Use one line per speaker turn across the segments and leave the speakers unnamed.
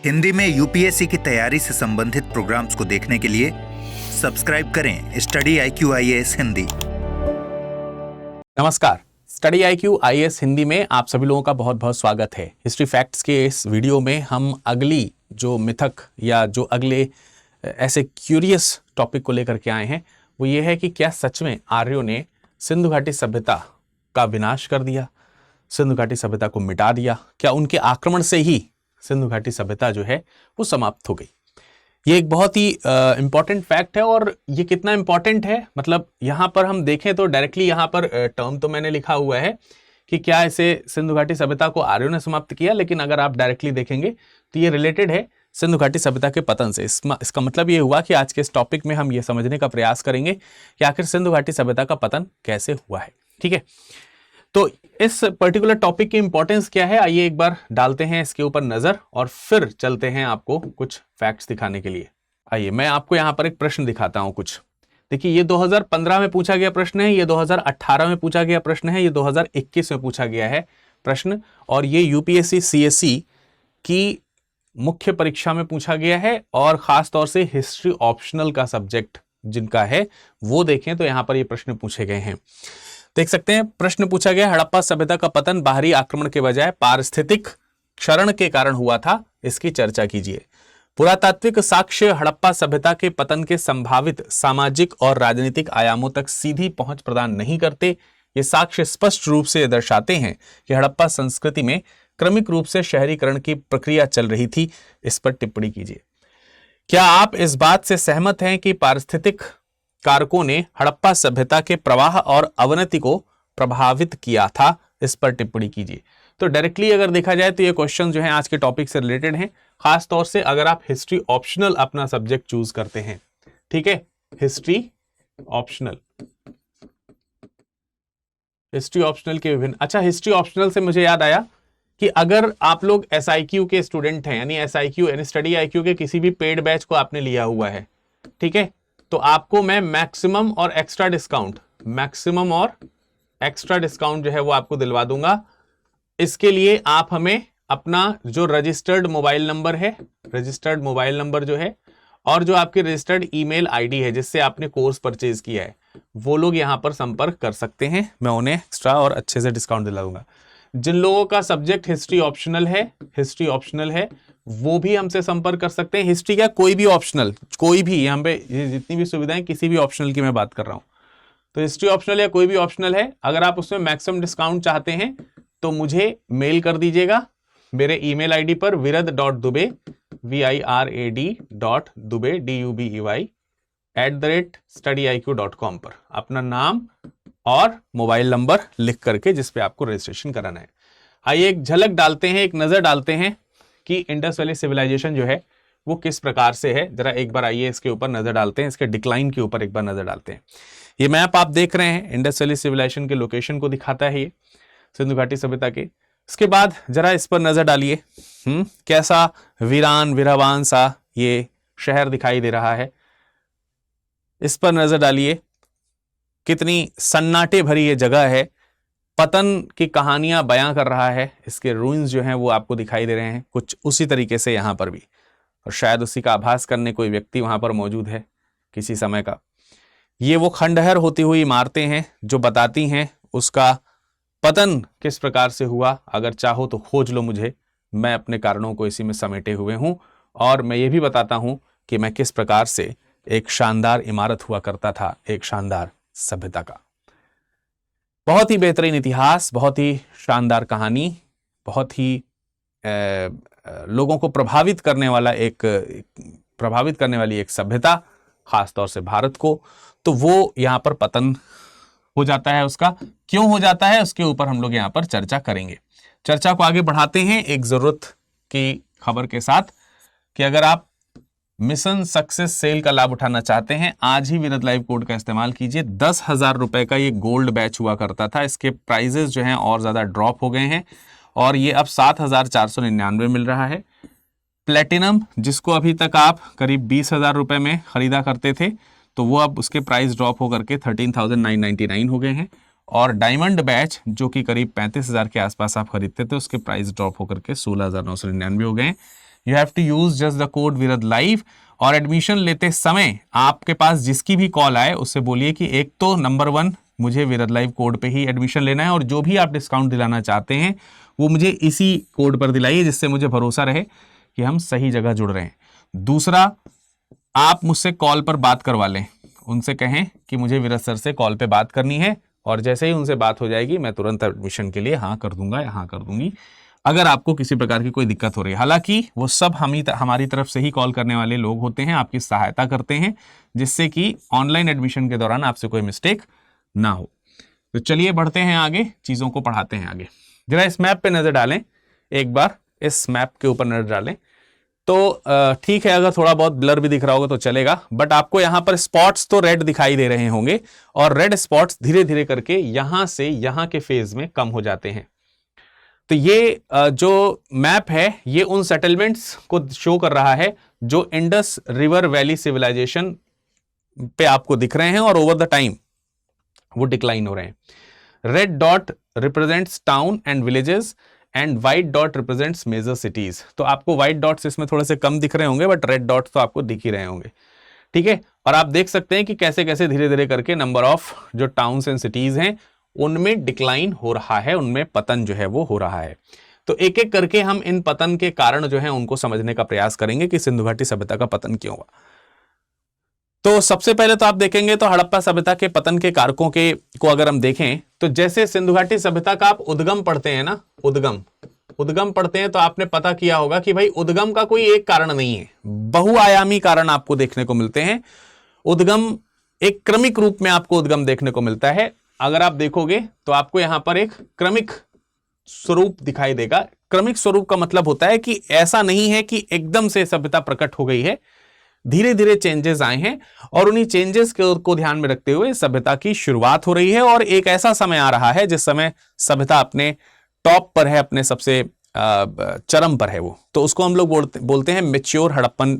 हिंदी में यूपीएससी की तैयारी से संबंधित प्रोग्राम्स को देखने के लिए सब्सक्राइब करें स्टडी IQ IAS हिंदी।
नमस्कार, स्टडी IQ IAS हिंदी में आप सभी लोगों का बहुत बहुत स्वागत है। हिस्ट्री फैक्ट्स के इस वीडियो में हम अगली जो मिथक या जो अगले ऐसे क्यूरियस टॉपिक को लेकर के आए हैं वो ये है कि क्या सच में आर्यों ने सिंधु घाटी सभ्यता का विनाश कर दिया, सिंधु घाटी सभ्यता को मिटा दिया? क्या उनके आक्रमण से ही सिंधु घाटी सभ्यता जो है वो समाप्त हो गई? ये एक बहुत ही इंपॉर्टेंट फैक्ट है। और ये कितना इंपॉर्टेंट है, मतलब यहाँ पर हम देखें तो डायरेक्टली यहाँ पर टर्म तो मैंने लिखा हुआ है कि क्या इसे सिंधु घाटी सभ्यता को आर्यों ने समाप्त किया, लेकिन अगर आप डायरेक्टली देखेंगे तो ये रिलेटेड है सिंधु घाटी सभ्यता के पतन से। इसका मतलब ये हुआ कि आज के इस टॉपिक में हम ये समझने का प्रयास करेंगे कि आखिर सिंधु घाटी सभ्यता का पतन कैसे हुआ है। ठीक है, तो इस पर्टिकुलर टॉपिक की इंपॉर्टेंस क्या है, आइए एक बार डालते हैं इसके ऊपर नजर और फिर चलते हैं आपको कुछ फैक्ट्स दिखाने के लिए। आइए मैं आपको यहां पर एक प्रश्न दिखाता हूं कुछ। देखिए, ये 2015 में पूछा गया प्रश्न है, ये 2018 में पूछा गया प्रश्न है, ये 2021 में पूछा गया है प्रश्न, और ये यूपीएससी CSE की मुख्य परीक्षा में पूछा गया है। और खास तौर से हिस्ट्री ऑप्शनल का सब्जेक्ट जिनका है वो देखें तो यहां पर ये प्रश्न पूछे गए हैं। देख सकते हैं, प्रश्न पूछा गया, हड़प्पा सभ्यता का पतन बाहरी आक्रमण के बजाय पारिस्थितिक क्षरण के कारण हुआ था, इसकी चर्चा कीजिए। पुरातात्विक साक्ष्य हड़प्पा सभ्यता के पतन के संभावित सामाजिक और राजनीतिक आयामों तक सीधी पहुंच प्रदान नहीं करते। ये साक्ष्य स्पष्ट रूप से दर्शाते हैं कि हड़प्पा संस्कृति में क्रमिक रूप से शहरीकरण की प्रक्रिया चल रही थी। इस पर टिप्पणी कीजिए। क्या आप इस बात से सहमत हैं कि पारिस्थितिक कारकों ने हड़प्पा सभ्यता के प्रवाह और अवनति को प्रभावित किया था? इस पर टिप्पणी कीजिए। तो डायरेक्टली अगर देखा जाए तो ये क्वेश्चन जो है आज के टॉपिक से रिलेटेड हैं, खास तौर से अगर आप हिस्ट्री ऑप्शनल अपना सब्जेक्ट चूज करते हैं। ठीक है, हिस्ट्री ऑप्शनल, हिस्ट्री ऑप्शनल के विभिन्न, अच्छा हिस्ट्री ऑप्शनल से मुझे याद आया कि अगर आप लोग SIQ के स्टूडेंट हैं, यानी SIQ यानी स्टडी IQ के किसी भी पेड बैच को आपने लिया हुआ है, ठीक है, तो आपको मैं मैक्सिमम और एक्स्ट्रा डिस्काउंट, मैक्सिमम और एक्स्ट्रा डिस्काउंट जो है वो आपको दिलवा दूंगा। इसके लिए आप हमें अपना जो रजिस्टर्ड मोबाइल नंबर है, रजिस्टर्ड मोबाइल नंबर जो है, और जो आपकी रजिस्टर्ड ईमेल आईडी है जिससे आपने कोर्स परचेज किया है, वो लोग यहां पर संपर्क कर सकते हैं। मैं उन्हें एक्स्ट्रा और अच्छे से डिस्काउंट दिला दूंगा। जिन लोगों का सब्जेक्ट हिस्ट्री ऑप्शनल है, हिस्ट्री ऑप्शनल है, वो भी हमसे संपर्क कर सकते हैं। हिस्ट्री का कोई भी ऑप्शनल, कोई भी, यहाँ पे जितनी भी सुविधाएं, किसी भी ऑप्शनल की मैं बात कर रहा हूं, तो हिस्ट्री ऑप्शनल या कोई भी ऑप्शनल है, अगर आप उसमें मैक्सिमम डिस्काउंट चाहते हैं तो मुझे मेल कर दीजिएगा मेरे ईमेल आईडी पर virad.dubey virad.dubey dubey@studyiq.com पर अपना नाम और मोबाइल नंबर लिख करके जिस पे आपको रजिस्ट्रेशन कराना है। आइए एक झलक डालते हैं, एक नजर डालते हैं कि इंडस वैली सिविलाइजेशन जो है वो किस प्रकार से है। जरा एक बार आइए इसके ऊपर नजर डालते हैं, इसके डिक्लाइन के ऊपर एक बार नजर डालते हैं। ये मैप आप देख रहे हैं, इंडस वैली सिविलाइजेशन के लोकेशन को दिखाता है ये सिंधु घाटी सभ्यता के। इसके बाद जरा इस पर नजर डालिए, कैसा वीरान विरावान सा ये शहर दिखाई दे रहा है। इस पर नजर डालिए, कितनी सन्नाटे भरी ये जगह है, पतन की कहानियां बयां कर रहा है। इसके रूइंस जो हैं वो आपको दिखाई दे रहे हैं, कुछ उसी तरीके से यहां पर भी, और शायद उसी का आभास करने कोई व्यक्ति वहां पर मौजूद है किसी समय का। ये वो खंडहर होती हुई इमारतें हैं जो बताती हैं उसका पतन किस प्रकार से हुआ। अगर चाहो तो खोज लो मुझे, मैं अपने कारणों को इसी में समेटे हुए हूं, और मैं ये भी बताता हूं कि मैं किस प्रकार से एक शानदार इमारत हुआ करता था, एक शानदार सभ्यता का। बहुत ही बेहतरीन इतिहास, बहुत ही शानदार कहानी, बहुत ही लोगों को प्रभावित करने वाली एक सभ्यता, खासतौर से भारत को। तो वो यहाँ पर पतन हो जाता है। उसका क्यों हो जाता है उसके ऊपर हम लोग यहाँ पर चर्चा करेंगे। चर्चा को आगे बढ़ाते हैं एक जरूरत की खबर के साथ कि अगर आप मिशन सक्सेस सेल का लाभ उठाना चाहते हैं, आज ही विरद लाइव कोड का इस्तेमाल कीजिए। 10,000 रुपए का ये गोल्ड बैच हुआ करता था, इसके प्राइजेस जो हैं और ज्यादा ड्रॉप हो गए हैं और ये अब 7,499 मिल रहा है। प्लेटिनम जिसको अभी तक आप करीब 20,000 रुपए में खरीदा करते थे, तो वो अब उसके प्राइस ड्रॉप होकर के 13,999 हो गए हैं। और डायमंड बैच जो कि करीब 35,000 के आसपास आप खरीदते थे, उसके प्राइस ड्रॉप होकर के 16,999 हो गए हैं। You have to use just the code word live. और एडमिशन लेते समय आपके पास जिसकी भी कॉल आए उससे बोलिए कि एक तो नंबर 1 मुझे विरद लाइव कोड पे ही एडमिशन लेना है और जो भी आप डिस्काउंट दिलाना चाहते हैं वो मुझे इसी कोड पर दिलाइए, जिससे मुझे भरोसा रहे कि हम सही जगह जुड़ रहे हैं। दूसरा, आप मुझसे कॉल पर बात करवा लें, उनसे कहें कि मुझे विरद सर से कॉल पे बात करनी है और जैसे ही उनसे बात हो जाएगी मैं तुरंत एडमिशन के लिए हाँ कर दूंगा या हाँ कर दूंगी, अगर आपको किसी प्रकार की कोई दिक्कत हो रही है। हालांकि वो सब हमारी तरफ से ही कॉल करने वाले लोग होते हैं, आपकी सहायता करते हैं, जिससे कि ऑनलाइन एडमिशन के दौरान आपसे कोई मिस्टेक ना हो। तो चलिए बढ़ते हैं आगे, चीज़ों को पढ़ाते हैं आगे। जरा इस मैप पे नज़र डालें, एक बार इस मैप के ऊपर नज़र डालें तो ठीक है, अगर थोड़ा बहुत ब्लर भी दिख रहा होगा तो चलेगा, बट आपको यहां पर स्पॉट्स तो रेड दिखाई दे रहे होंगे और रेड स्पॉट्स धीरे धीरे करके यहां से यहां के फेज में कम हो जाते हैं। तो ये जो मैप है ये उन सेटलमेंट्स को शो कर रहा है जो इंडस रिवर वैली सिविलाइजेशन पे आपको दिख रहे हैं और ओवर द टाइम वो डिक्लाइन हो रहे हैं। Red dot represents town and villages and white dot represents major cities. तो आपको व्हाइट डॉट्स इसमें थोड़े से कम दिख रहे होंगे बट रेड डॉट्स तो आपको दिख ही रहे होंगे, ठीक है। और आप देख सकते हैं कि कैसे कैसे धीरे धीरे करके नंबर ऑफ जो टाउन्स एंड सिटीज हैं उनमें डिक्लाइन हो रहा है, उनमें पतन जो है वो हो रहा है। तो एक एक करके हम इन पतन के कारण जो है उनको समझने का प्रयास करेंगे कि सिंधु घाटी सभ्यता का पतन क्यों हुआ। तो सबसे पहले तो आप देखेंगे तो हड़प्पा सभ्यता के पतन के कारकों को अगर हम देखें तो जैसे सिंधु घाटी सभ्यता का आप उद्गम पढ़ते हैं ना, उद्गम पढ़ते हैं तो आपने पता किया होगा कि भाई उद्गम का कोई एक कारण नहीं है, बहुआयामी कारण आपको देखने को मिलते हैं। उद्गम एक क्रमिक रूप में आपको उद्गम देखने को मिलता है। अगर आप देखोगे तो आपको यहां पर एक क्रमिक स्वरूप दिखाई देगा। क्रमिक स्वरूप का मतलब होता है कि ऐसा नहीं है कि एकदम से सभ्यता प्रकट हो गई है, धीरे धीरे चेंजेस आए हैं और उन्हीं चेंजेस को ध्यान में रखते हुए सभ्यता की शुरुआत हो रही है और एक ऐसा समय आ रहा है जिस समय सभ्यता अपने टॉप पर है, अपने सबसे चरम पर है वो। तो उसको हम लोग बोलते हैं मैच्योर हड़प्पन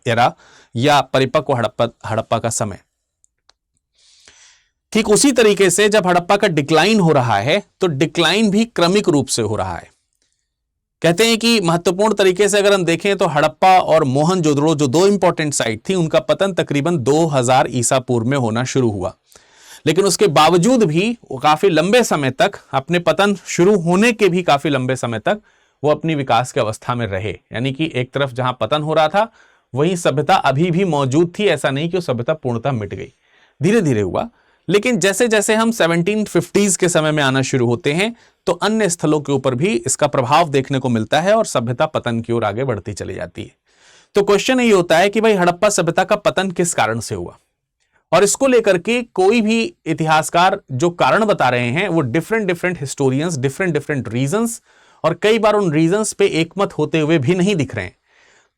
एरा या परिपक्व हड़प्पा का समय। ठीक उसी तरीके से जब हड़प्पा का डिक्लाइन हो रहा है तो डिक्लाइन भी क्रमिक रूप से हो रहा है। कहते हैं कि महत्वपूर्ण तरीके से अगर हम देखें तो हड़प्पा और मोहनजोदड़ो जो दो इंपॉर्टेंट साइट थी उनका पतन तकरीबन 2000 ईसा पूर्व में होना शुरू हुआ, लेकिन उसके बावजूद भी वो काफी लंबे समय तक अपने पतन शुरू होने के भी काफी लंबे समय तक वो अपनी विकास की अवस्था में रहे। यानी कि एक तरफ जहां पतन हो रहा था वहीं सभ्यता अभी भी मौजूद थी, ऐसा नहीं कि वो सभ्यता पूर्णतः मिट गई, धीरे धीरे हुआ। लेकिन जैसे जैसे हम 1750s के समय में आना शुरू होते हैं तो अन्य स्थलों के ऊपर भी इसका प्रभाव देखने को मिलता है और सभ्यता पतन की ओर आगे बढ़ती चली जाती है। तो क्वेश्चन यही होता है कि भाई हड़प्पा सभ्यता का पतन किस कारण से हुआ, और इसको लेकर के कोई भी इतिहासकार जो कारण बता रहे हैं वो डिफरेंट हिस्टोरियंस, डिफरेंट रीजंस, और कई बार उन रीजंस पे एकमत होते हुए भी नहीं दिख रहे हैं।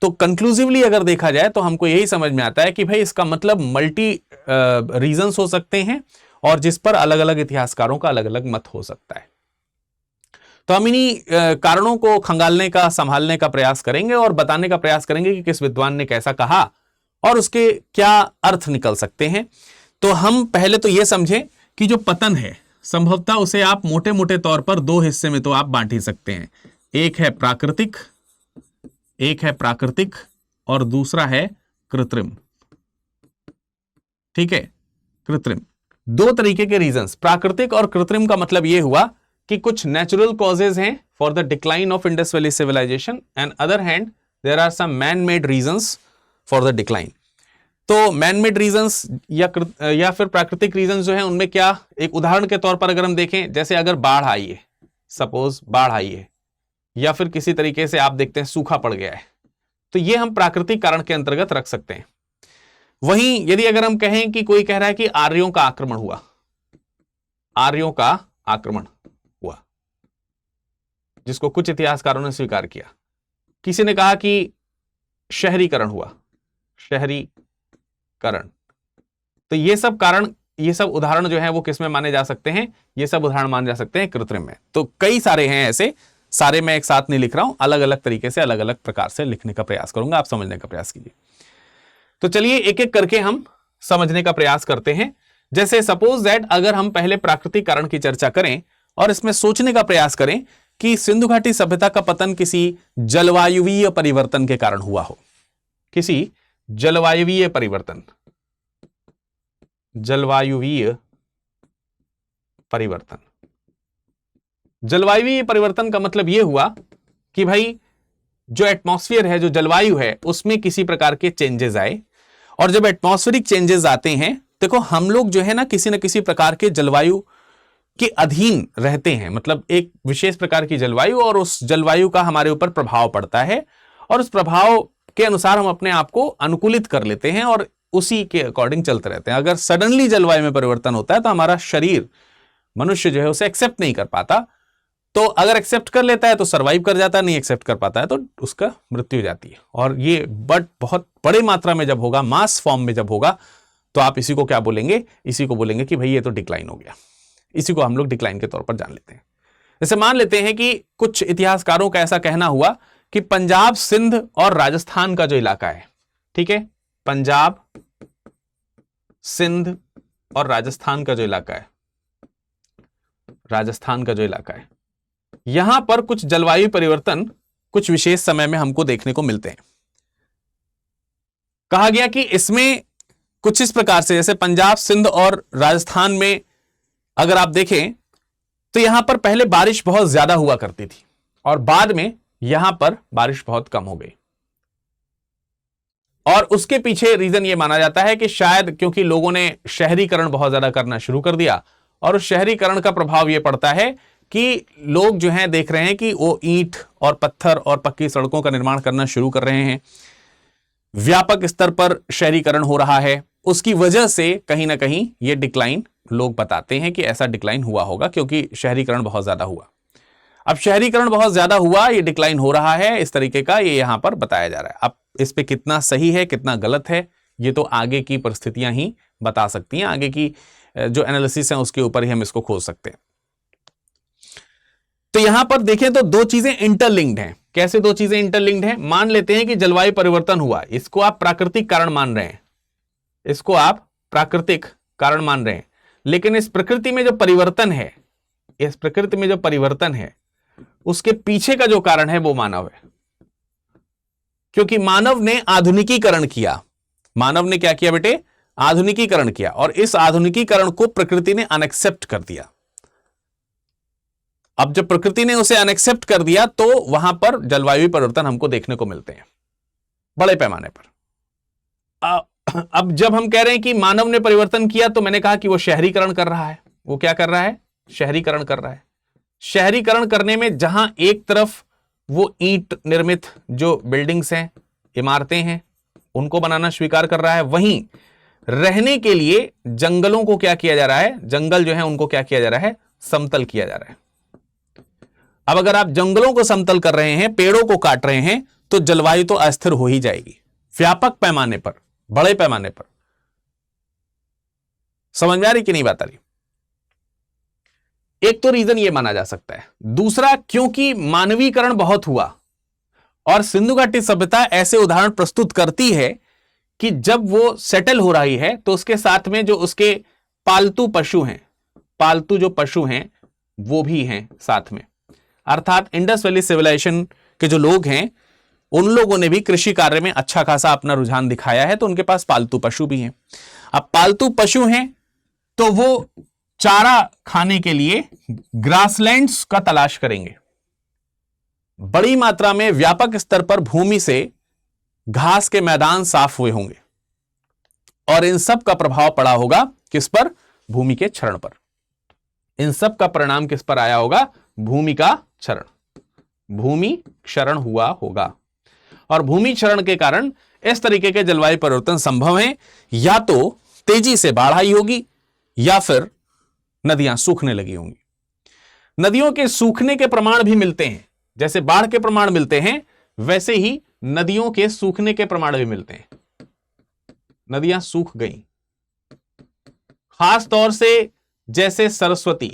तो कंक्लूसिवली अगर देखा जाए तो हमको यही समझ में आता है कि भाई इसका मतलब मल्टी रीजंस हो सकते हैं और जिस पर अलग अलग इतिहासकारों का अलग अलग मत हो सकता है। तो हम इन्हीं कारणों को खंगालने का, संभालने का प्रयास करेंगे और बताने का प्रयास करेंगे कि किस विद्वान ने कैसा कहा और उसके क्या अर्थ निकल सकते हैं। तो हम पहले तो यह समझें कि जो पतन है संभवतः उसे आप मोटे मोटे तौर पर दो हिस्से में तो आप बांट ही सकते हैं। एक है प्राकृतिक और दूसरा है कृत्रिम। ठीक है, कृत्रिम। दो तरीके के रीजंस, प्राकृतिक और कृत्रिम का मतलब यह हुआ कि कुछ नेचुरल कॉजेज हैं for the decline of Indus Valley Civilization and other hand there are some man made reasons for the decline. तो मैन मेड रीजंस या फिर प्राकृतिक रीजंस जो है उनमें क्या, एक उदाहरण के तौर पर अगर हम देखें, जैसे अगर बाढ़ आई है, सपोज बाढ़ आई है या फिर किसी तरीके से आप देखते हैं सूखा पड़ गया है, तो ये हम प्राकृतिक कारण के अंतर्गत रख सकते हैं। वहीं यदि अगर हम कहें कि कोई कह रहा है कि आर्यों का आक्रमण हुआ, जिसको कुछ इतिहासकारों ने स्वीकार किया, किसी ने कहा कि शहरीकरण हुआ, तो ये सब कारण, ये सब उदाहरण जो है वो किस में माने जा सकते हैं, ये सब उदाहरण माने जा सकते हैं कृत्रिम में। तो कई सारे हैं ऐसे, सारे मैं एक साथ नहीं लिख रहा हूं, अलग अलग तरीके से अलग अलग प्रकार से लिखने का प्रयास करूंगा, आप समझने का प्रयास कीजिए। तो चलिए एक एक करके हम समझने का प्रयास करते हैं। जैसे सपोज दैट अगर हम पहले प्राकृतिक कारण की चर्चा करें और इसमें सोचने का प्रयास करें कि सिंधु घाटी सभ्यता का पतन किसी जलवायुवीय परिवर्तन के कारण हुआ हो, किसी जलवायुवीय परिवर्तन, जलवायुवीय परिवर्तन। जलवायुवीय परिवर्तन का मतलब यह हुआ कि भाई जो एटमॉस्फेयर है, जो जलवायु है, उसमें किसी प्रकार के चेंजेस आए। और जब एटमॉस्फेरिक चेंजेस आते हैं, देखो हम लोग जो है ना किसी प्रकार के जलवायु के अधीन रहते हैं, मतलब एक विशेष प्रकार की जलवायु, और उस जलवायु का हमारे ऊपर प्रभाव पड़ता है और उस प्रभाव के अनुसार हम अपने आप को अनुकूलित कर लेते हैं और उसी के अकॉर्डिंग चलते रहते हैं। अगर सडनली जलवायु में परिवर्तन होता है तो हमारा शरीर, मनुष्य जो है उसे एक्सेप्ट नहीं कर पाता। तो अगर एक्सेप्ट कर लेता है तो सर्वाइव कर जाता है, नहीं एक्सेप्ट कर पाता है तो उसका मृत्यु हो जाती है। और ये बहुत बड़े मात्रा में जब होगा, मास फॉर्म में जब होगा, तो आप इसी को क्या बोलेंगे? इसी को बोलेंगे कि भाई ये तो डिक्लाइन हो गया। इसी को हम लोग डिक्लाइन के तौर पर जान लेते हैं। जैसे मान लेते हैं कि कुछ इतिहासकारों का ऐसा कहना हुआ कि पंजाब, सिंध और राजस्थान का जो इलाका है, ठीक है, पंजाब, सिंध और राजस्थान का जो इलाका है, राजस्थान का जो इलाका है, यहां पर कुछ जलवायु परिवर्तन कुछ विशेष समय में हमको देखने को मिलते हैं। कहा गया कि इसमें कुछ इस प्रकार से, जैसे पंजाब, सिंध और राजस्थान में अगर आप देखें तो यहां पर पहले बारिश बहुत ज्यादा हुआ करती थी और बाद में यहां पर बारिश बहुत कम हो गई। और उसके पीछे रीजन यह माना जाता है कि शायद क्योंकि लोगों ने शहरीकरण बहुत ज्यादा करना शुरू कर दिया, और उस शहरीकरण का प्रभाव यह पड़ता है कि लोग जो हैं देख रहे हैं कि वो ईंट और पत्थर और पक्की सड़कों का निर्माण करना शुरू कर रहे हैं, व्यापक स्तर पर शहरीकरण हो रहा है। उसकी वजह से कहीं ना कहीं ये डिक्लाइन, लोग बताते हैं कि ऐसा डिक्लाइन हुआ होगा क्योंकि शहरीकरण बहुत ज्यादा हुआ। अब शहरीकरण बहुत ज्यादा हुआ, ये डिक्लाइन हो रहा है, इस तरीके का ये यहां पर बताया जा रहा है। अब इस पे कितना सही है, कितना गलत है, ये तो आगे की परिस्थितियां ही बता सकती हैं, आगे की जो एनालिसिस है उसके ऊपर ही हम इसको खोज सकते हैं। तो यहां पर देखें तो दो चीजें इंटरलिंक्ड हैं। कैसे दो चीजें इंटरलिंक्ड हैं? मान लेते हैं कि जलवायु परिवर्तन हुआ, इसको आप प्राकृतिक कारण मान रहे हैं, इसको आप प्राकृतिक कारण मान रहे हैं, लेकिन इस प्रकृति में जो परिवर्तन है, इस प्रकृति में जो परिवर्तन है उसके पीछे का जो कारण है वो मानव है। क्योंकि मानव ने आधुनिकीकरण किया। मानव ने क्या किया बेटे? आधुनिकीकरण किया, और इस आधुनिकीकरण को प्रकृति ने अनएक्सेप्ट कर दिया। अब जब प्रकृति ने उसे अनएक्सेप्ट कर दिया तो वहां पर जलवायु परिवर्तन हमको देखने को मिलते हैं बड़े पैमाने पर। अब जब हम कह रहे हैं कि मानव ने परिवर्तन किया, तो मैंने कहा कि वो शहरीकरण कर रहा है। वो क्या कर रहा है? शहरीकरण कर रहा है। शहरीकरण करने में जहां एक तरफ वो ईंट निर्मित जो बिल्डिंग्स हैं, इमारतें हैं, उनको बनाना स्वीकार कर रहा है, वहीं रहने के लिए जंगलों को क्या किया जा रहा है? जंगल जो है उनको क्या किया जा रहा है? समतल किया जा रहा है। अब अगर आप जंगलों को समतल कर रहे हैं, पेड़ों को काट रहे हैं, तो जलवायु तो अस्थिर हो ही जाएगी, व्यापक पैमाने पर, बड़े पैमाने पर। समझ में आ रही कि नहीं बात आ रही? एक तो रीजन यह माना जा सकता है। दूसरा, क्योंकि मानवीकरण बहुत हुआ, और सिंधु घाटी सभ्यता ऐसे उदाहरण प्रस्तुत करती है कि जब वो सेटल हो रही है तो उसके साथ में जो उसके पालतू पशु हैं, पालतू जो पशु हैं वो भी हैं साथ में। अर्थात इंडस वैली सिविलाइजेशन के जो लोग हैं, उन लोगों ने भी कृषि कार्य में अच्छा खासा अपना रुझान दिखाया है, तो उनके पास पालतू पशु भी हैं। अब पालतू पशु हैं तो वो चारा खाने के लिए ग्रासलैंड्स का तलाश करेंगे। बड़ी मात्रा में व्यापक स्तर पर भूमि से घास के मैदान साफ हुए होंगे, और इन सब का प्रभाव पड़ा होगा किस पर? भूमि के क्षरण पर। इन सब का परिणाम किस पर आया होगा? भूमि का क्षरण, भूमि क्षरण हुआ होगा। और भूमि क्षरण के कारण इस तरीके के जलवायु परिवर्तन संभव है। या तो तेजी से बाढ़ आई होगी, या फिर नदियां सूखने लगी होंगी। नदियों के सूखने के प्रमाण भी मिलते हैं, जैसे बाढ़ के प्रमाण मिलते हैं, वैसे ही नदियों के सूखने के प्रमाण भी मिलते हैं। नदियां सूख गई, खास तौर से जैसे सरस्वती।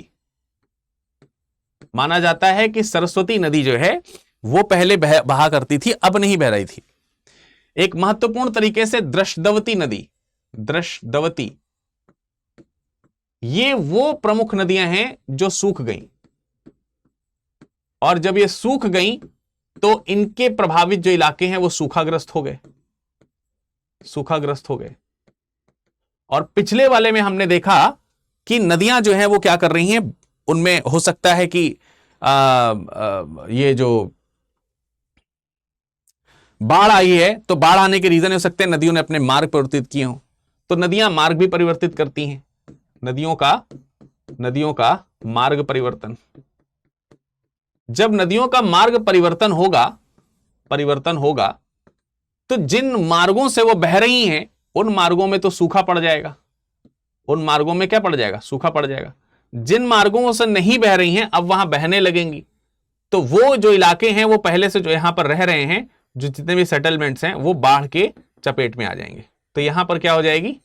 माना जाता है कि सरस्वती नदी जो है वो पहले बहा करती थी, अब नहीं बह रही थी। एक महत्वपूर्ण तरीके से दृशदवती नदी, दृशदवती, ये वो प्रमुख नदियां हैं जो सूख गई। और जब ये सूख गई तो इनके प्रभावित जो इलाके हैं वो सूखाग्रस्त हो गए, सूखाग्रस्त हो गए। और पिछले वाले में हमने देखा कि नदियां जो हैं वो क्या कर रही हैं, उनमें हो सकता है कि ये जो बाढ़ आई है तो बाढ़ आने के रीजन हो सकते हैं नदियों ने अपने मार्ग परिवर्तित किए हों, तो नदियां मार्ग भी परिवर्तित करती हैं, नदियों का मार्ग परिवर्तन। जब नदियों का मार्ग परिवर्तन होगा तो जिन मार्गों से वो बह रही हैं उन मार्गों में तो सूखा पड़ जाएगा, उन मार्गों में क्या पड़ जाएगा, सूखा पड़ जाएगा। जिन मार्गों से नहीं बह रही हैं अब वहां बहने लगेंगी, तो वो जो इलाके हैं वो पहले से जो यहां पर रह रहे हैं, जो जितने भी सेटलमेंट्स हैं वो बाढ़ के चपेट में आ जाएंगे। तो यहां पर क्या हो जाएगी,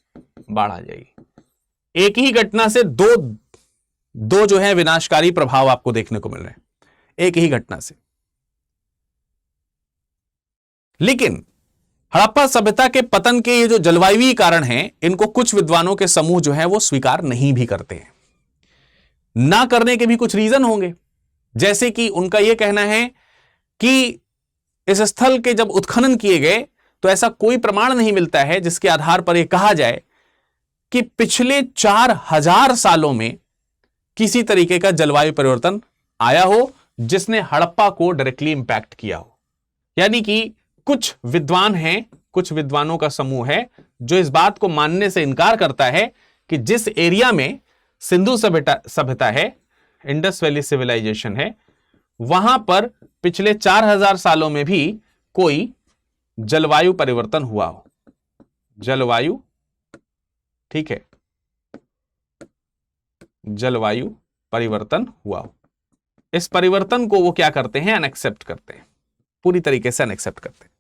बाढ़ आ जाएगी। एक ही घटना से दो जो है विनाशकारी प्रभाव आपको देखने को मिल रहे हैं, एक ही घटना से। लेकिन हड़प्पा सभ्यता के पतन के ये जो जलवायु कारण हैं, इनको कुछ विद्वानों के समूह जो है वो स्वीकार नहीं भी करते हैं। ना करने के भी कुछ रीजन होंगे, जैसे कि उनका यह कहना है कि इस स्थल के जब उत्खनन किए गए तो ऐसा कोई प्रमाण नहीं मिलता है जिसके आधार पर यह कहा जाए कि पिछले 4000 सालों में किसी तरीके का जलवायु परिवर्तन आया हो जिसने हड़प्पा को डायरेक्टली इंपैक्ट किया हो। यानी कि कुछ विद्वान हैं, कुछ विद्वानों का समूह है जो इस बात को मानने से इनकार करता है कि जिस एरिया में सिंधु सभ्यता है, इंडस वैली सिविलाइजेशन है, वहां पर पिछले 4000 सालों में भी कोई जलवायु परिवर्तन हुआ हो। जलवायु, ठीक है, जलवायु परिवर्तन हुआ हो। इस परिवर्तन को वो क्या करते हैं, अनएक्सेप्ट करते हैं, पूरी तरीके से अनएक्सेप्ट करते हैं,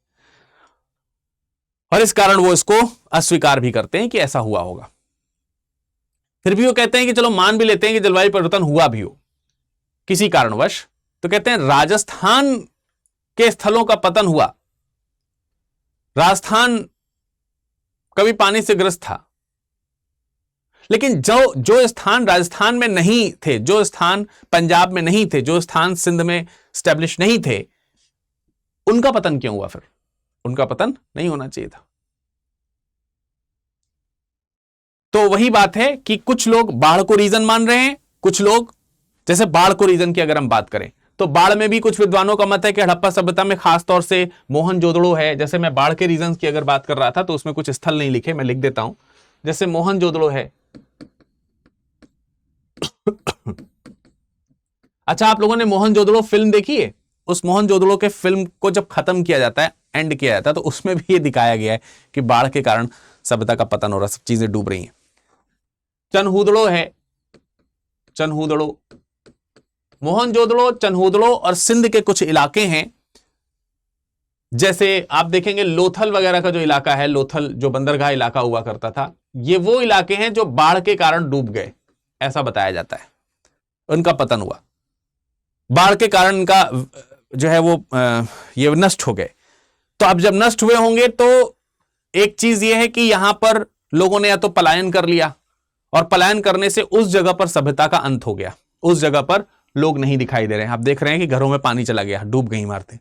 और इस कारण वो इसको अस्वीकार भी करते हैं कि ऐसा हुआ होगा। फिर भी वो कहते हैं कि चलो मान भी लेते हैं कि जलवायु परिवर्तन हुआ भी हो किसी कारणवश, तो कहते हैं राजस्थान के स्थलों का पतन हुआ। राजस्थान कभी पानी से ग्रस्त था, लेकिन जो स्थान राजस्थान में नहीं थे, जो स्थान पंजाब में नहीं थे, जो स्थान सिंध में स्टैब्लिश नहीं थे, उनका पतन क्यों हुआ? फिर उनका पतन नहीं होना चाहिए था। तो वही बात है कि कुछ लोग बाढ़ को रीजन मान रहे हैं, कुछ लोग, जैसे बाढ़ को रीजन की अगर हम बात करें तो बाढ़ में भी कुछ विद्वानों का मत है कि हड़प्पा सभ्यता में खासतौर से मोहनजोदड़ो है। जैसे मैं बाढ़ के रीजन की अगर बात कर रहा था तो उसमें कुछ स्थल नहीं लिखे, मैं लिख देता हूं। जैसे मोहनजोदड़ो है। अच्छा, आप लोगों ने मोहनजोदड़ो फिल्म देखी है? उस मोहनजोदड़ो के फिल्म को जब खत्म किया जाता है, एंड किया जाता है, तो उसमें भी ये दिखाया गया है कि बाढ़ के कारण सभ्यता का पतन हो रहा है, सब चीजें डूब रही हैं। चनहूदड़ो है, चनहूदड़ो, मोहनजोदड़ो, चनहूदड़ो और सिंध के कुछ इलाके हैं, जैसे आप देखेंगे लोथल वगैरह का जो इलाका है, लोथल जो बंदरगाह इलाका हुआ करता था, ये वो इलाके हैं जो बाढ़ के कारण डूब गए, ऐसा बताया जाता है। उनका पतन हुआ, बाढ़ के कारण इनका जो है वो ये नष्ट हो गए। तो अब जब नष्ट हुए होंगे तो एक चीज ये है कि यहां पर लोगों ने या तो पलायन कर लिया, और पलायन करने से उस जगह पर सभ्यता का अंत हो गया, उस जगह पर लोग नहीं दिखाई दे रहे हैं। आप देख रहे हैं कि घरों में पानी चला गया, डूब गई इमारतें।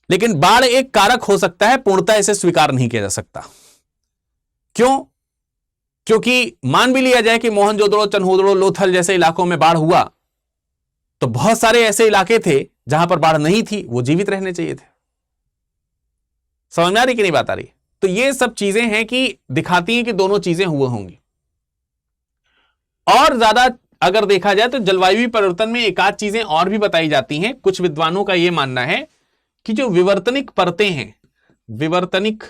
लेकिन बाढ़ एक कारक हो सकता है, पूर्णतः इसे स्वीकार नहीं किया जा सकता। क्यों? क्योंकि मान भी लिया जाए कि मोहनजोदड़ो, चनहूदड़ो, लोथल जैसे इलाकों में बाढ़ हुआ, तो बहुत सारे ऐसे इलाके थे जहां पर बाढ़ नहीं थी, वो जीवित रहने चाहिए थे। समझ में आ रही कि नहीं बात आ रही? तो ये सब चीजें हैं कि दिखाती हैं कि दोनों चीजें हुए होंगी। और ज्यादा अगर देखा जाए तो जलवायु परिवर्तन में एक आध चीजें और भी बताई जाती हैं। कुछ विद्वानों का यह मानना है कि जो विवर्तनिक परतें हैं, विवर्तनिक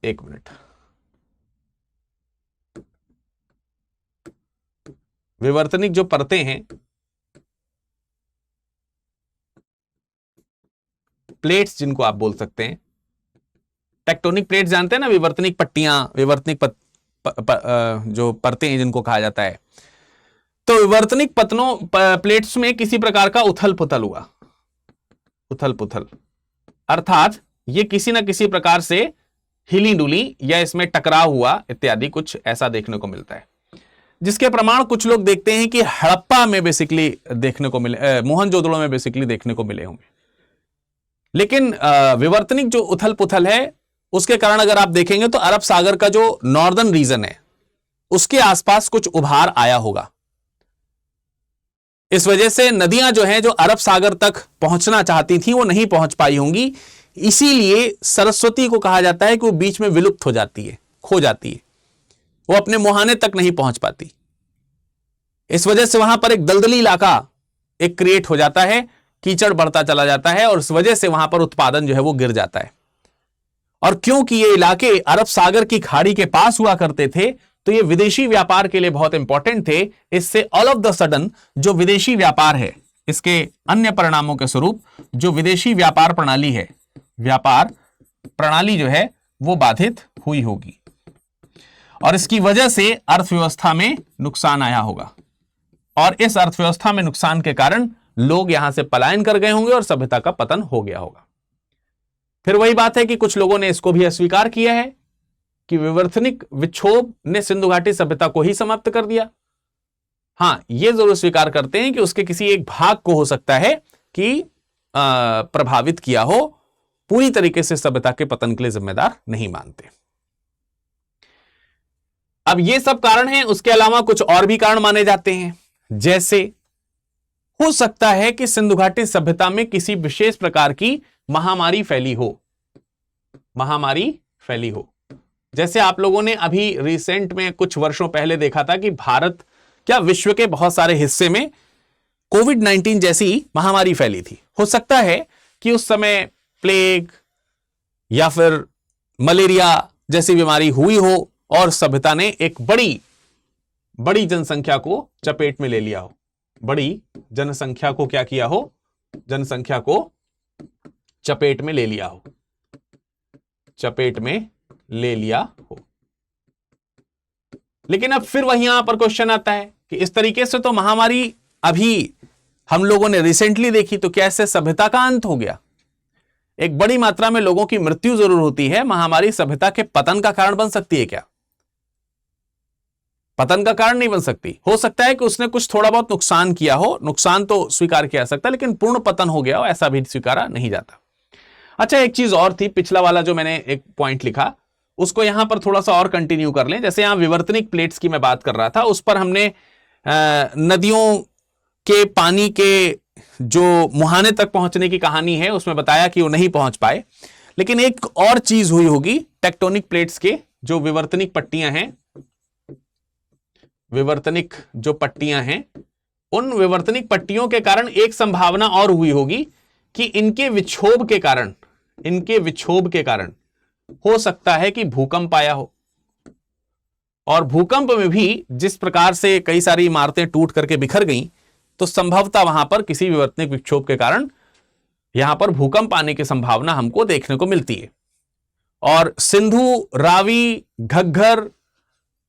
एक मिनट, विवर्तनिक जो परतें हैं, प्लेट्स जिनको आप बोल सकते हैं, टेक्टोनिक प्लेट्स जानते हैं ना, विवर्तनिक पट्टियां, विवर्तनिक जो परतें हैं जिनको कहा जाता है। तो विवर्तनिक प्लेट्स में किसी प्रकार का उथल पुथल हुआ, उथल पुथल, अर्थात ये किसी ना किसी प्रकार से हिली डुली या इसमें टकराव हुआ इत्यादि कुछ ऐसा देखने को मिलता है, जिसके प्रमाण कुछ लोग देखते हैं कि हड़प्पा में बेसिकली देखने को मिले, मोहनजोदड़ो में बेसिकली देखने को मिले होंगे। लेकिन विवर्तनिक जो उथल पुथल है उसके कारण अगर आप देखेंगे तो अरब सागर का जो नॉर्दर्न रीजन है उसके आसपास कुछ उभार आया होगा। इस वजह से नदियां जो हैं जो अरब सागर तक पहुंचना चाहती थी वो नहीं पहुंच पाई होंगी, इसीलिए सरस्वती को कहा जाता है कि वो बीच में विलुप्त हो जाती है, खो जाती है, वो अपने मुहाने तक नहीं पहुंच पाती। इस वजह से वहां पर एक दलदली इलाका एक क्रिएट हो जाता है, कीचड़ बढ़ता चला जाता है और इस वजह से वहां पर उत्पादन जो है वो गिर जाता है। और क्योंकि ये इलाके अरब सागर की खाड़ी के पास हुआ करते थे तो ये विदेशी व्यापार के लिए बहुत इंपॉर्टेंट थे। इससे ऑल ऑफ द सडन जो विदेशी व्यापार है, इसके अन्य परिणामों के स्वरूप जो विदेशी व्यापार प्रणाली है, व्यापार प्रणाली जो है वो बाधित हुई होगी और इसकी वजह से अर्थव्यवस्था में नुकसान आया होगा और इस अर्थव्यवस्था में नुकसान के कारण लोग यहां से पलायन कर गए होंगे और सभ्यता का पतन हो गया होगा। फिर वही बात है कि कुछ लोगों ने इसको भी अस्वीकार किया है कि विवर्तनिक विक्षोभ ने सिंधु घाटी सभ्यता को ही समाप्त कर दिया। हां, यह जरूर स्वीकार करते हैं कि उसके किसी एक भाग को हो सकता है कि प्रभावित किया हो, पूरी तरीके से सभ्यता के पतन के लिए जिम्मेदार नहीं मानते। अब ये सब कारण हैं, उसके अलावा कुछ और भी कारण माने जाते हैं, जैसे हो सकता है कि सिंधु घाटी सभ्यता में किसी विशेष प्रकार की महामारी फैली हो, महामारी फैली हो। जैसे आप लोगों ने अभी रिसेंट में कुछ वर्षों पहले देखा था कि भारत क्या विश्व के बहुत सारे हिस्से में कोविड-19 जैसी महामारी फैली थी। हो सकता है कि उस समय प्लेग या फिर मलेरिया जैसी बीमारी हुई हो और सभ्यता ने एक बड़ी जनसंख्या को चपेट में ले लिया हो, बड़ी जनसंख्या को क्या किया हो, जनसंख्या को चपेट में ले लिया हो, चपेट में ले लिया हो। लेकिन अब फिर वही यहां पर क्वेश्चन आता है कि इस तरीके से तो महामारी अभी हम लोगों ने रिसेंटली देखी, तो क्या इससे सभ्यता का अंत हो गया? एक बड़ी मात्रा में लोगों की मृत्यु जरूर होती है, महामारी सभ्यता के पतन का कारण बन सकती है क्या? पतन का कारण नहीं बन सकती। हो सकता है कि उसने कुछ थोड़ा बहुत नुकसान किया हो, नुकसान तो स्वीकार किया जा सकता है, लेकिन पूर्ण पतन हो गया हो ऐसा भी स्वीकारा नहीं जाता। अच्छा, एक चीज और थी, पिछला वाला जो मैंने एक पॉइंट लिखा उसको यहां पर थोड़ा सा और कंटिन्यू कर लें। जैसे यहां विवर्तनिक प्लेट्स की मैं बात कर रहा था, उस पर हमने नदियों के पानी के जो मुहाने तक पहुंचने की कहानी है उसमें बताया कि वो नहीं पहुंच पाए। लेकिन एक और चीज हुई होगी, टेक्टोनिक प्लेट्स के जो विवर्तनिक पट्टियां हैं, विवर्तनिक जो पट्टियां हैं, उन विवर्तनिक पट्टियों के कारण एक संभावना और हुई होगी कि इनके विक्षोभ के कारण, इनके विक्षोभ के कारण हो सकता है कि भूकंप आया हो। और भूकंप में भी जिस प्रकार से कई सारी इमारतें टूट करके बिखर गईं, तो संभवतः वहां पर किसी विवर्तनिक विक्षोभ के कारण यहां पर भूकंप आने की संभावना हमको देखने को मिलती है। और सिंधु, रावी, घग्गर,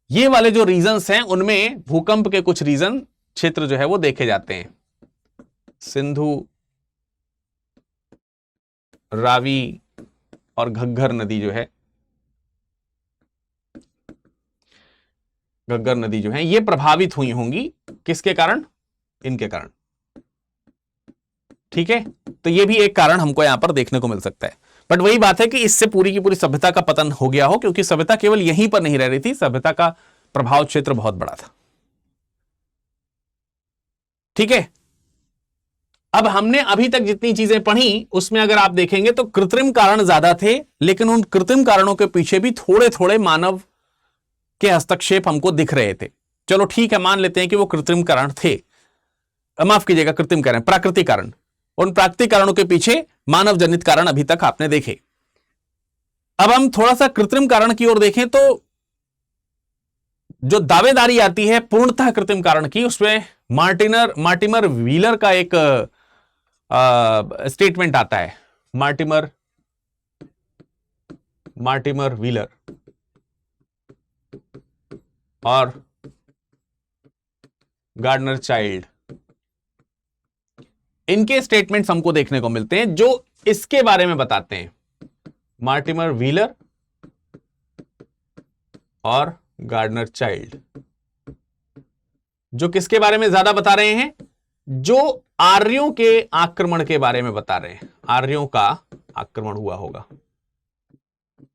ये वाले जो रीजन्स हैं उनमें भूकंप के कुछ रीजन क्षेत्र जो है वो देखे जाते हैं। सिंधु, रावी और घग्गर नदी जो है, घग्गर नदी जो है ये प्रभावित हुई होंगी, किसके कारण? इनके कारण। ठीक है, तो ये भी एक कारण हमको यहां पर देखने को मिल सकता है। बट वही बात है कि इससे पूरी की पूरी सभ्यता का पतन हो गया हो, क्योंकि सभ्यता केवल यहीं पर नहीं रह रही थी, सभ्यता का प्रभाव क्षेत्र बहुत बड़ा था। ठीक है, अब हमने अभी तक जितनी चीजें पढ़ी उसमें अगर आप देखेंगे तो कृत्रिम कारण ज्यादा थे, लेकिन उन कृत्रिम कारणों के पीछे भी थोड़े थोड़े मानव के हस्तक्षेप हमको दिख रहे थे। चलो ठीक है, मान लेते हैं कि वो कृत्रिम कारण थे, माफ कीजिएगा, कृत्रिम कारण, प्राकृतिक कारण। उन प्राकृतिक कारणों के पीछे मानव जनित कारण अभी तक आपने देखे। अब हम थोड़ा सा कृत्रिम कारण की ओर देखें तो जो दावेदारी आती है पूर्णतः कृत्रिम कारण की, उसमें मार्टिमर व्हीलर का एक स्टेटमेंट आता है। मार्टिमर व्हीलर और गार्डनर चाइल्ड, इनके स्टेटमेंट्स हमको देखने को मिलते हैं जो इसके बारे में बताते हैं। मार्टिमर व्हीलर और गार्डनर चाइल्ड, जो किसके बारे में ज्यादा बता रहे हैं? जो आर्यों के आक्रमण के बारे में बता रहे हैं। आर्यों का आक्रमण हुआ होगा,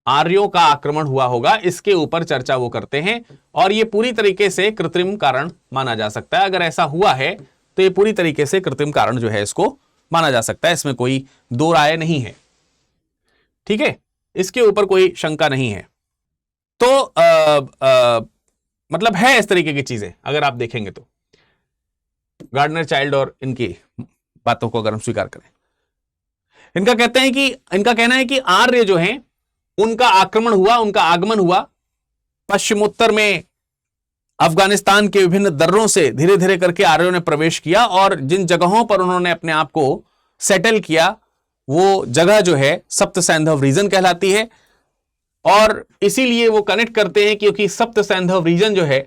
आर्यों का आक्रमण हुआ होगा, इसके ऊपर चर्चा वो करते हैं। और ये पूरी तरीके से कृत्रिम कारण माना जा सकता है। अगर ऐसा हुआ है तो ये पूरी तरीके से कृत्रिम कारण जो है इसको माना जा सकता है, इसमें कोई दो राय नहीं है। ठीक है, इसके ऊपर कोई शंका नहीं है। तो मतलब है इस तरीके की चीजें अगर आप देखेंगे तो, गार्डनर चाइल्ड और इनकी बातों को अगर हम स्वीकार करें। इनका कहना है कि आर्य जो हैं उनका आक्रमण हुआ, उनका आगमन हुआ पश्चिमोत्तर में अफगानिस्तान के विभिन्न दर्रों से धीरे धीरे करके आर्यों ने प्रवेश किया, और जिन जगहों पर उन्होंने अपने आप को सेटल किया वो जगह जो है सप्त सैंधव रीजन कहलाती है। और इसीलिए वो कनेक्ट करते हैं क्योंकि सप्त सैंधव रीजन जो है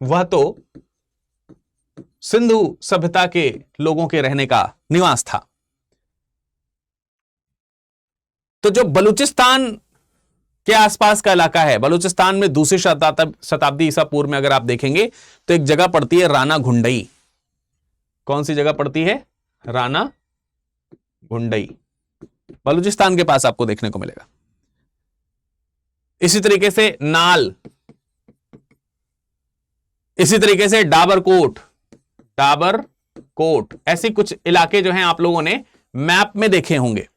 वह तो सिंधु सभ्यता के लोगों के रहने का निवास था। तो जो बलूचिस्तान के आसपास का इलाका है, बलूचिस्तान में दूसरी शताब्दी ईसा पूर्व में अगर आप देखेंगे तो एक जगह पड़ती है राना घुंडई। कौन सी जगह पड़ती है? राना घुंडई, बलूचिस्तान के पास आपको देखने को मिलेगा। इसी तरीके से नाल, इसी तरीके से डाबरकोट, ऐसे कुछ इलाके जो हैं आप लोगों ने मैप में देखे होंगे।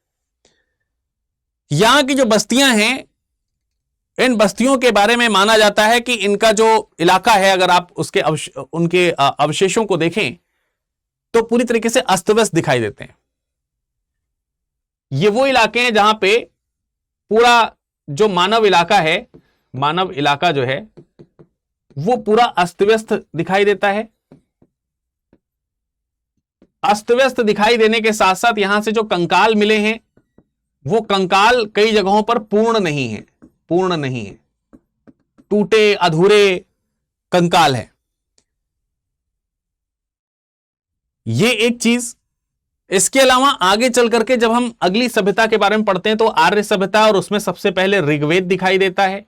यहां की जो बस्तियां हैं, इन बस्तियों के बारे में माना जाता है कि इनका जो इलाका है, अगर आप उनके अवशेषों को देखें तो पूरी तरीके से अस्त व्यस्त दिखाई देते हैं। ये वो इलाके हैं जहां पे पूरा जो मानव इलाका है, मानव इलाका जो है वो पूरा अस्त व्यस्त दिखाई देता है। अस्त व्यस्त दिखाई देने के साथ साथ यहां से जो कंकाल मिले हैं वो कंकाल कई जगहों पर पूर्ण नहीं है, टूटे अधूरे कंकाल है। ये एक चीज। इसके अलावा आगे चल करके जब हम अगली सभ्यता के बारे में पढ़ते हैं तो आर्य सभ्यता, और उसमें सबसे पहले ऋग्वेद दिखाई देता है।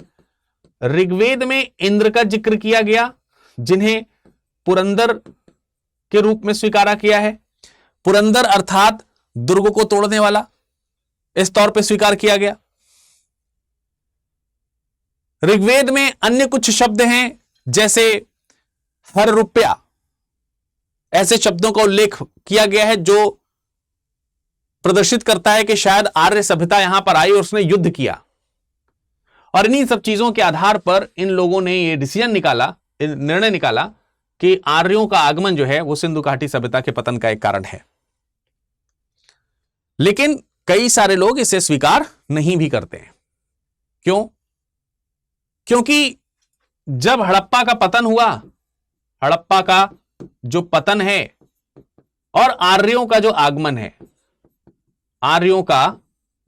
ऋग्वेद में इंद्र का जिक्र किया गया, जिन्हें पुरंदर के रूप में स्वीकारा किया है। पुरंदर अर्थात दुर्ग को तोड़ने वाला, इस तौर पे स्वीकार किया गया। ऋग्वेद में अन्य कुछ शब्द हैं जैसे हर रुपया, ऐसे शब्दों का उल्लेख किया गया है जो प्रदर्शित करता है कि शायद आर्य सभ्यता यहां पर आई और उसने युद्ध किया। और इन्हीं सब चीजों के आधार पर इन लोगों ने यह निर्णय निकाला कि आर्यों का आगमन जो है वो सिंधु घाटी सभ्यता के पतन का एक कारण है। लेकिन कई सारे लोग इसे स्वीकार नहीं भी करते हैं। क्यों? क्योंकि जब हड़प्पा का पतन हुआ, हड़प्पा का जो पतन है और आर्यों का जो आगमन है, आर्यों का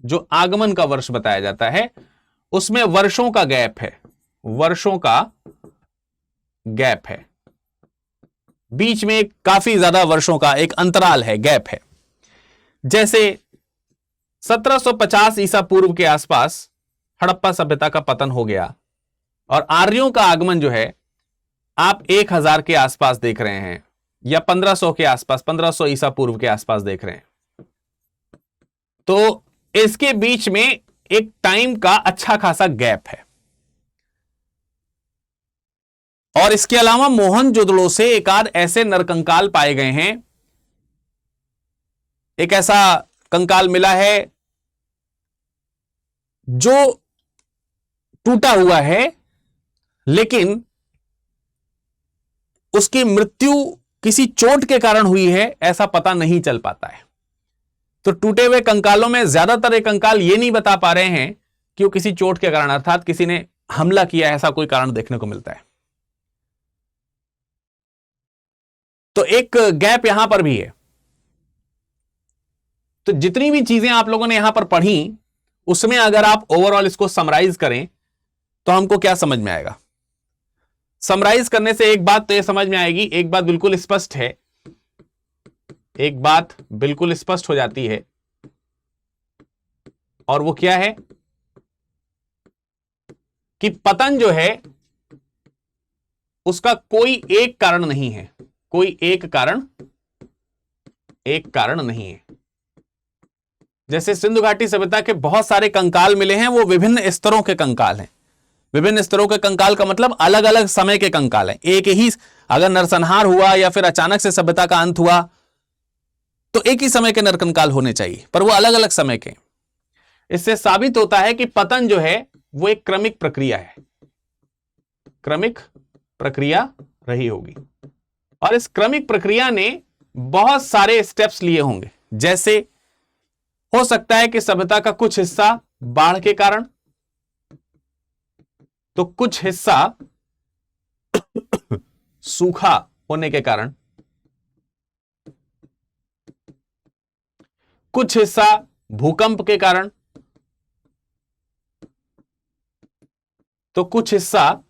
जो आगमन का वर्ष बताया जाता है उसमें वर्षों का गैप है, वर्षों का गैप है, बीच में काफी ज्यादा वर्षों का एक अंतराल है, गैप है। जैसे 1750 ईसा पूर्व के आसपास हड़प्पा सभ्यता का पतन हो गया और आर्यों का आगमन जो है आप 1000 के आसपास देख रहे हैं, या 1500 के आसपास, 1500 ईसा पूर्व के आसपास देख रहे हैं। तो इसके बीच में एक टाइम का अच्छा खासा गैप है। और इसके अलावा मोहनजोदड़ो से एक आध ऐसे नरकंकाल पाए गए हैं। एक ऐसा कंकाल मिला है जो टूटा हुआ है, लेकिन उसकी मृत्यु किसी चोट के कारण हुई है ऐसा पता नहीं चल पाता है। तो टूटे हुए कंकालों में ज्यादातर एक कंकाल ये नहीं बता पा रहे हैं कि वो किसी चोट के कारण, अर्थात किसी ने हमला किया, ऐसा कोई कारण देखने को मिलता है। तो एक गैप यहां पर भी है। तो जितनी भी चीजें आप लोगों ने यहां पर पढ़ी उसमें अगर आप ओवरऑल इसको समराइज करें तो हमको क्या समझ में आएगा? समराइज करने से एक बात तो यह समझ में आएगी, एक बात बिल्कुल स्पष्ट है, एक बात बिल्कुल स्पष्ट हो जाती है, और वो क्या है कि पतन जो है उसका कोई एक कारण नहीं है, कोई एक कारण नहीं है। जैसे सिंधु घाटी सभ्यता के बहुत सारे कंकाल मिले हैं, वो विभिन्न स्तरों के कंकाल हैं। विभिन्न स्तरों के कंकाल का मतलब अलग अलग समय के कंकाल हैं। एक ही अगर नरसंहार हुआ या फिर अचानक से सभ्यता का अंत हुआ तो एक ही समय के नरकंकाल होने चाहिए, पर वो अलग अलग समय के। इससे साबित होता है कि पतन जो है वो एक क्रमिक प्रक्रिया है, क्रमिक प्रक्रिया रही होगी। और इस क्रमिक प्रक्रिया ने बहुत सारे स्टेप्स लिए होंगे। जैसे हो सकता है कि सभ्यता का कुछ हिस्सा बाढ़ के कारण, तो कुछ हिस्सा सूखा होने के कारण, कुछ हिस्सा भूकंप के कारण, तो कुछ हिस्सा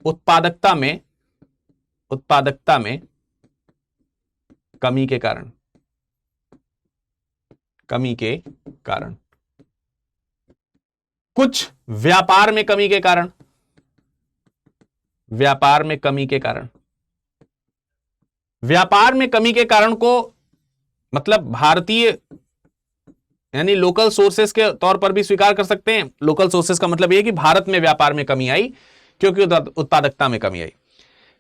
उत्पादकता में कमी के कारण, कुछ व्यापार में कमी के कारण, व्यापार में कमी के कारण को मतलब भारतीय यानी लोकल सोर्सेस के तौर पर भी स्वीकार कर सकते हैं। लोकल सोर्सेस का मतलब यह कि भारत में व्यापार में कमी आई क्योंकि उत्पादकता में कमी आई।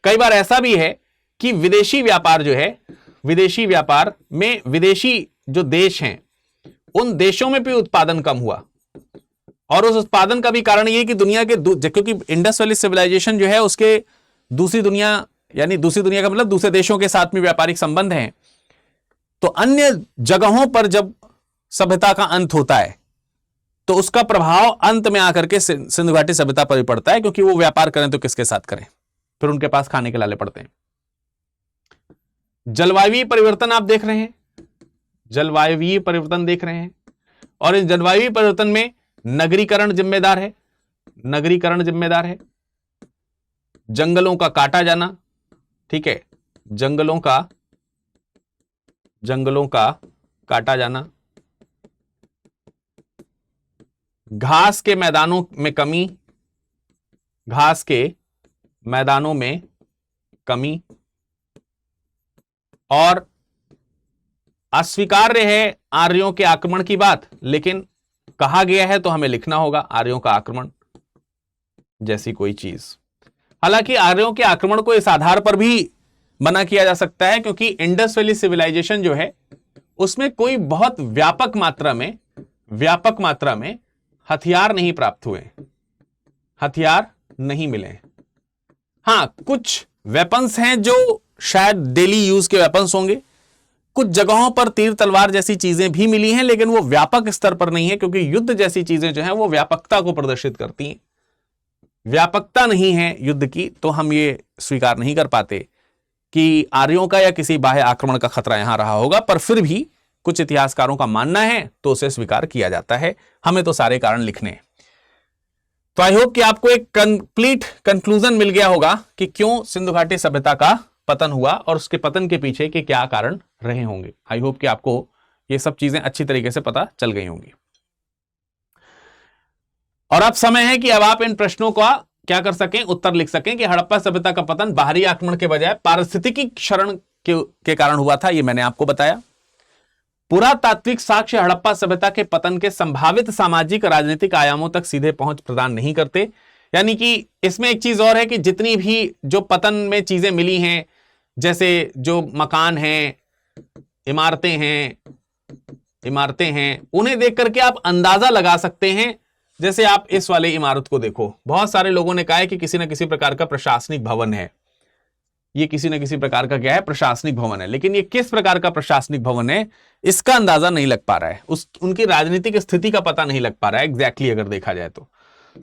कई बार ऐसा भी है कि विदेशी व्यापार जो है, विदेशी व्यापार में विदेशी जो देश हैं उन देशों में भी उत्पादन कम हुआ, और उस उत्पादन का भी कारण यह कि दुनिया के क्योंकि इंडस वैली सिविलाइजेशन जो है उसके दूसरी दुनिया यानी दूसरी दुनिया का मतलब दूसरे देशों के साथ में व्यापारिक संबंध हैं, तो अन्य जगहों पर जब सभ्यता का अंत होता है तो उसका प्रभाव अंत में आकर के सिंधु घाटी सभ्यता पर ही पड़ता है, क्योंकि वो व्यापार करें तो किसके साथ करें, फिर उनके पास खाने के लाले पड़ते हैं। जलवायु परिवर्तन आप देख रहे हैं, जलवायु परिवर्तन देख रहे हैं, और इस जलवायु परिवर्तन में नगरीकरण जिम्मेदार है, नगरीकरण जिम्मेदार है। जंगलों का काटा जाना, ठीक है, जंगलों का काटा जाना, घास के मैदानों में कमी, घास के मैदानों में कमी, और अस्वीकार्य है आर्यों के आक्रमण की बात, लेकिन कहा गया है तो हमें लिखना होगा आर्यों का आक्रमण जैसी कोई चीज। हालांकि आर्यों के आक्रमण को इस आधार पर भी मना किया जा सकता है क्योंकि इंडस वैली सिविलाइजेशन जो है उसमें कोई बहुत व्यापक मात्रा में हथियार नहीं प्राप्त हुए, हथियार नहीं मिले। हां, कुछ वेपन्स हैं जो शायद डेली यूज के वेपन्स होंगे, कुछ जगहों पर तीर तलवार जैसी चीजें भी मिली हैं, लेकिन वो व्यापक स्तर पर नहीं है, क्योंकि युद्ध जैसी चीजें जो हैं वो व्यापकता को प्रदर्शित करती हैं। व्यापकता नहीं है युद्ध की, तो हम ये स्वीकार नहीं कर पाते कि आर्यों का या किसी बाह्य आक्रमण का खतरा यहां रहा होगा, पर फिर भी कुछ इतिहासकारों का मानना है तो उसे स्वीकार किया जाता है। हमें तो सारे कारण लिखने हैं। तो आई होप कि आपको एक कंप्लीट कंक्लूजन मिल गया होगा कि क्यों सिंधु घाटी सभ्यता का पतन हुआ और उसके पतन के पीछे के क्या कारण रहे होंगे। आई होप कि आपको ये सब चीजें अच्छी तरीके से पता चल गई होंगी। और अब समय है कि अब आप इन प्रश्नों का क्या कर सकें, उत्तर लिख सकें कि हड़प्पा सभ्यता का पतन बाहरी आक्रमण के बजाय पारिस्थितिकी क्षरण के कारण हुआ था। यह मैंने आपको बताया। पुरातात्विक साक्ष्य हड़प्पा सभ्यता के पतन के संभावित सामाजिक राजनीतिक आयामों तक सीधे पहुंच प्रदान नहीं करते। यानी कि इसमें एक चीज और है कि जितनी भी जो पतन में चीजें मिली हैं, जैसे जो मकान हैं, इमारतें हैं, उन्हें देख करके आप अंदाजा लगा सकते हैं। जैसे आप इस वाले इमारत को देखो, बहुत सारे लोगों ने कहा है कि किसी न किसी प्रकार का प्रशासनिक भवन है। ये किसी न किसी प्रकार का क्या है, प्रशासनिक भवन है, लेकिन ये किस प्रकार का प्रशासनिक भवन है इसका अंदाजा नहीं लग पा रहा है। उनकी राजनीतिक स्थिति का पता नहीं लग पा रहा है एग्जैक्टली। अगर देखा जाए तो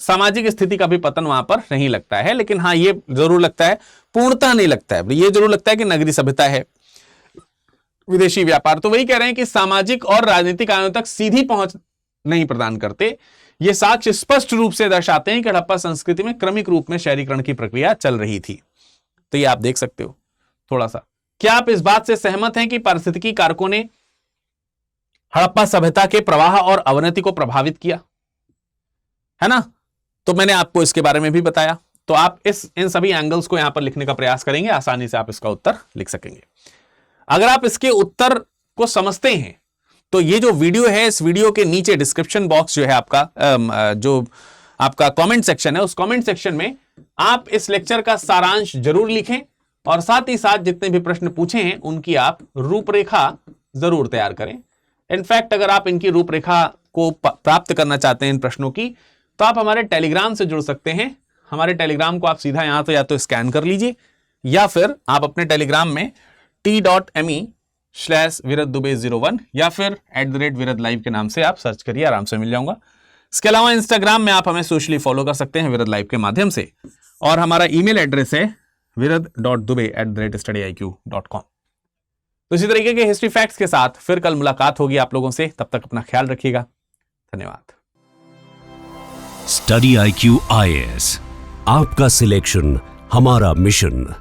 सामाजिक स्थिति का भी पतन वहां पर नहीं लगता है, लेकिन हाँ ये जरूर लगता है, पूर्णतः नहीं लगता है, ये जरूर लगता है कि नगरी सभ्यता है, विदेशी व्यापार। तो वही कह रहे हैं कि सामाजिक और राजनीतिक आयामों तक सीधी पहुंच नहीं प्रदान करते। ये साक्ष्य स्पष्ट रूप से दर्शाते हैं कि हड़प्पा संस्कृति में क्रमिक रूप में शहरीकरण की प्रक्रिया चल रही थी। तो ये आप देख सकते हो थोड़ा सा। क्या आप इस बात से सहमत हैं कि पारिस्थितिकी कारकों ने हड़प्पा सभ्यता के प्रवाह और अवनति को प्रभावित किया, है ना? तो मैंने आपको इसके बारे में भी बताया। तो आप इन सभी एंगल्स को यहां पर लिखने का प्रयास करेंगे, आसानी से आप इसका उत्तर लिख सकेंगे। अगर आप इसके उत्तर को समझते हैं तो ये जो वीडियो है, इस वीडियो के नीचे डिस्क्रिप्शन बॉक्स जो है आपका, जो आपका कमेंट सेक्शन है, उस कमेंट सेक्शन में आप इस लेक्चर का सारांश जरूर लिखें और साथ ही साथ जितने भी प्रश्न पूछे हैं उनकी आप रूपरेखा जरूर तैयार करें। इनफैक्ट अगर आप इनकी रूपरेखा को प्राप्त करना चाहते हैं इन प्रश्नों की, तो आप हमारे टेलीग्राम से जुड़ सकते हैं। हमारे टेलीग्राम को आप सीधा यहां से या तो स्कैन कर लीजिए या फिर आप अपने टेलीग्राम में t.me/viraddubai01 या फिर @viradlive के नाम से आप सर्च करिए, आराम से मिल जाऊंगा। इसके अलावा इंस्टाग्राम में आप हमें सोशली फॉलो कर सकते हैं विरद लाइव के माध्यम से, और हमारा ईमेल एड्रेस है virad.dubey@studiiq.com। तो इसी तरीके के हिस्ट्री फैक्ट्स के साथ फिर कल मुलाकात होगी आप लोगों से, तब तक अपना ख्याल रखिएगा। धन्यवाद।
स्टडी IQ IAS, आपका सिलेक्शन हमारा मिशन।